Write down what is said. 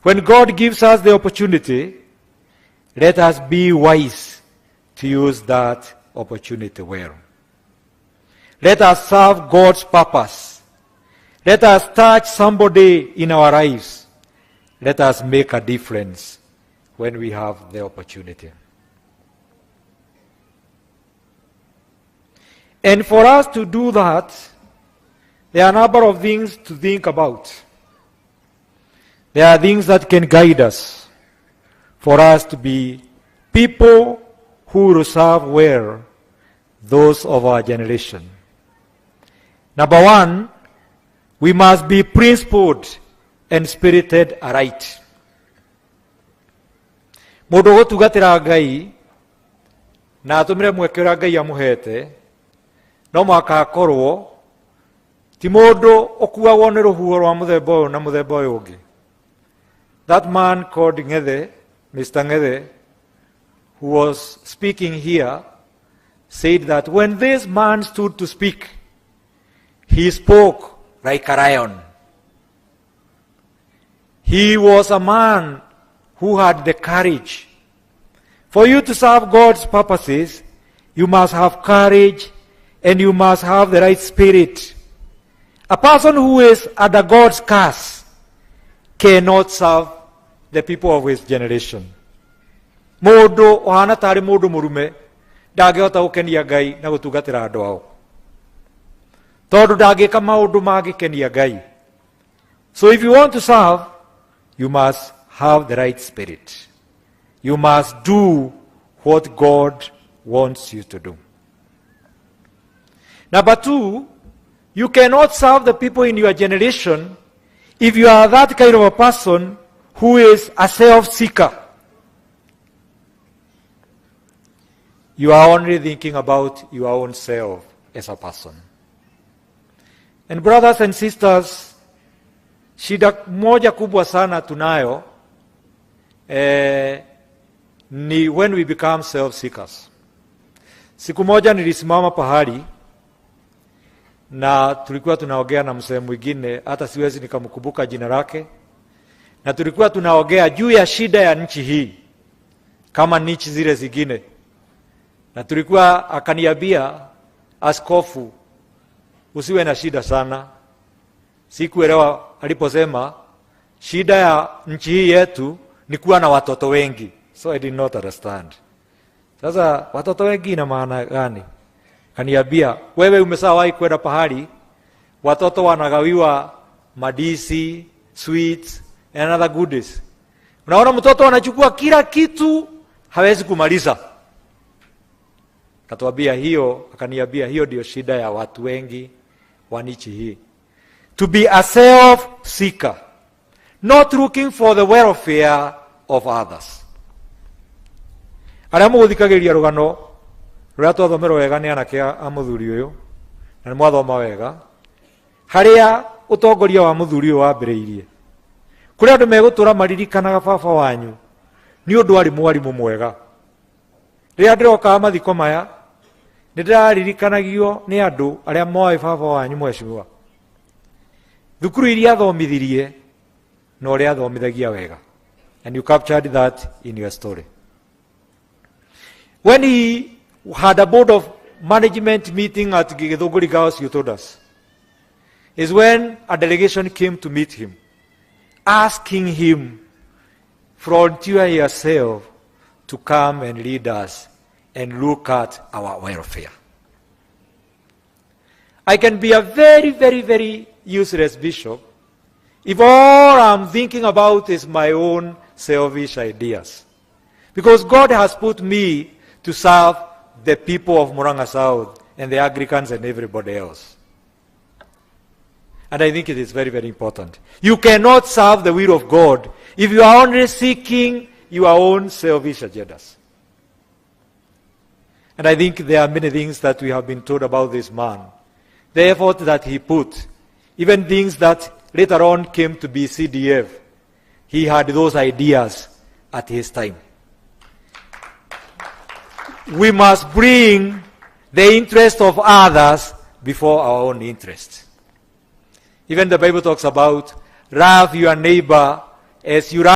When God gives us the opportunity, let us be wise to use that opportunity well. Let us serve God's purpose. Let us touch somebody in our lives. Let us make a difference when we have the opportunity. And for us to do that, there are a number of things to think about. There are things that can guide us for us to be people who will serve well those of our generation. Number one, we must be principled and spirited aright. Mundu gutugatira Ngai na atumire mweke uria Ngai amuhete no mwaka akorwo ti mundu ukuagwo ni ruhuho rwa muthemba uyu na muthemba uyu ungi. That man called Ng'ethe, Mr. Ng'ethe, who was speaking here, said that when this man stood to speak, he spoke like a lion. He was a man who had the courage. For you to serve God's purposes, you must have courage and you must have the right spirit. A person who is under God's curse cannot serve the people of his generation. Mundu ohana tari mundu murume ndangihota gukenia Ngai na gutungatira andu ao tondu ndangika maundu magikenia Ngai. So if you want to serve, you must have the right spirit. You must do what God wants you to do. Number two, you cannot serve the people in your generation if you are that kind of a person who is a self-seeker. You are only thinking about your own self as a person. And brothers and sisters, shida moja kubwa sana tunayo ni when we become self-seekers. Siku moja nilisimama pahali na tulikuwa tunaongea na msee mwingine, hata siwezi nikamkumbuka jina lake, na tulikuwa tunaongea juu ya shida ya nchi hii kama nchi zile zingine, na tulikuwa akaniambia, askofu, usiwe na shida sana. Sikuelewa aliposema shida ya nchi hii yetu ni kuwa na watoto wengi, so I did not understand. Sasa watoto wengi ina maana gani? Kaniambia, wewe umeshawahi kwenda pahali watoto wanagawiwa madisi, sweets and other goodies. Unaona mtoto anachukua kila kitu, hawezi kumaliza. Akaniambia hiyo ndio shida ya watu wengi wa nchi hii. To be a self-seeker, not looking for the welfare of others. Aria muguthikagiria rugano ruria twathomerwo wega ni anake a muthuri uyu na mwathoma wega haria utongoria wa muthuri uyu wambiriirie kuria andu megutura maririkanaga baba wanyu ni undu ari mwarimu mwega. Riria ndiroka mathiko maya ndiraririkanagio ni andu aria moe baba wanyu mweshimiwa, thukuru iria athomithirie na uria athomithagia wega, and you captured that in your story. When he had a board of management meeting at Githunguri Girls, you told us, is when a delegation came to meet him, asking him, volunteer yourself to come and lead us and look at our welfare. I can be a very, very, very useless bishop if all I'm thinking about is my own selfish ideas. Because God has put me to serve the people of Muranga South and the Anglicans and everybody else. And I think it is very, very important. You cannot serve the will of God if you are only seeking your own selfish agendas. And I think there are many things that we have been told about this man. The effort that he put, even things that later on came to be CDF, he had those ideas at his time. We must bring the interest of others before our own interest. Even the Bible talks about love your neighbor as you love